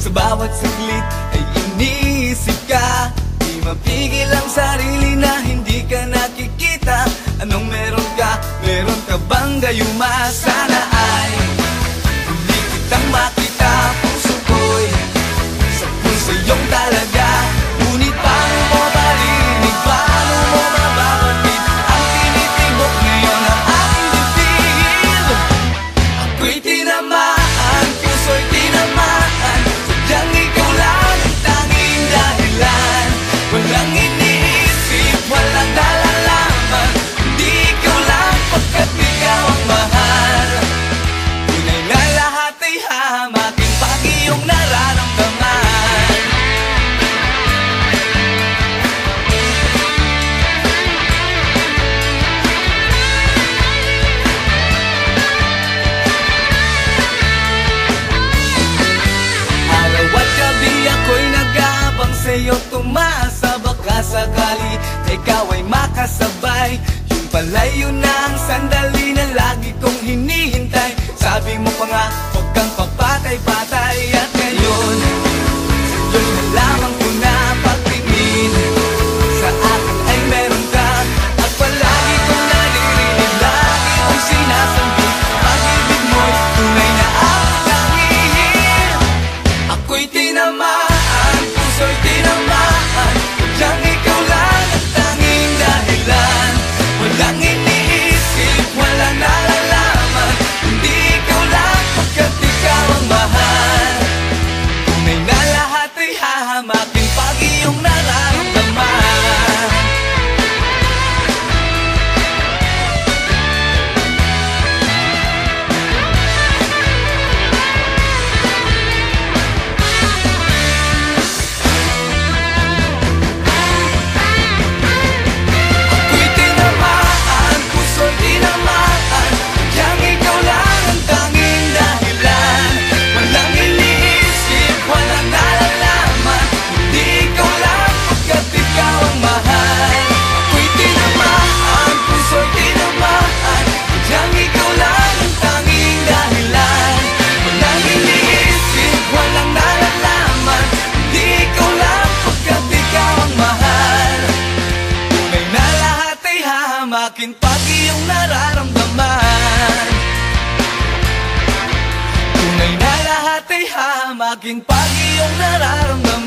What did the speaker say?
Sa bawat saglit ay iniisip ka. Di mapigil ang sarili na hindi ka nakikita. Anong meron ka? Meron ka bang gayuma? Sana ay hindi kitang makita. Puso ko'y sa puso yung talaga. Ngunit paano mo marinig? Paano mo mababatid ang tinitibok ngayon ang aking dibdib? Ako'y tinamaan, puso'y tinamaan. Sadyang ikaw lang ang tanging dahilan. Walang iniisip, walang nalalaman. Hindi ikaw lang pagkat ikaw ang mahal. Tunay na lahat ay hahamakin pag iyong nararamdaman. Araw at gabi ako'y nag-aabang sa'yo, tumasa baka sakali na ikaw ay makasabay. Yung pala'y yun ang sandali na lagi kong hinihintay. Sabi mo pa nga, huwag kang papatay-patay. At ngayon, sa'yo'y nalaman ko na pagtingin sa akin ay meron ka. At palagi kong naririnig, lagi kong sinasabi, pag-ibig mo'y tunay na aking langin. Ako'y tinamaan, puso'y tinamaan. Sadyang ikaw lang ang tanging dahilan. Walang iniisip, walang nalalaman. Hindi ikaw lang pagkat ikaw ang mahal. Tunay na lahat ay hahamakin pag iyong nararamdaman. Ako'y tinamaan, puso'y tinamaan. Sadyang ikaw lang ang tanging dahilan. Walang iniisip, walang nalalaman. Hindi ikaw lang pagkat ikaw ang mahal. Ako'y tinamaan, puso'y tinamaan. Sadyang ikaw lang ang tanging dahilan. Walang iniisip, walang nalalaman. Hindi ikaw lang pagkat ikaw ang mahal. Tunay na lahat ay hahamakin pag iyong nararamdaman. Tunay na lahat ay hahamakin pag iyong nararamdaman.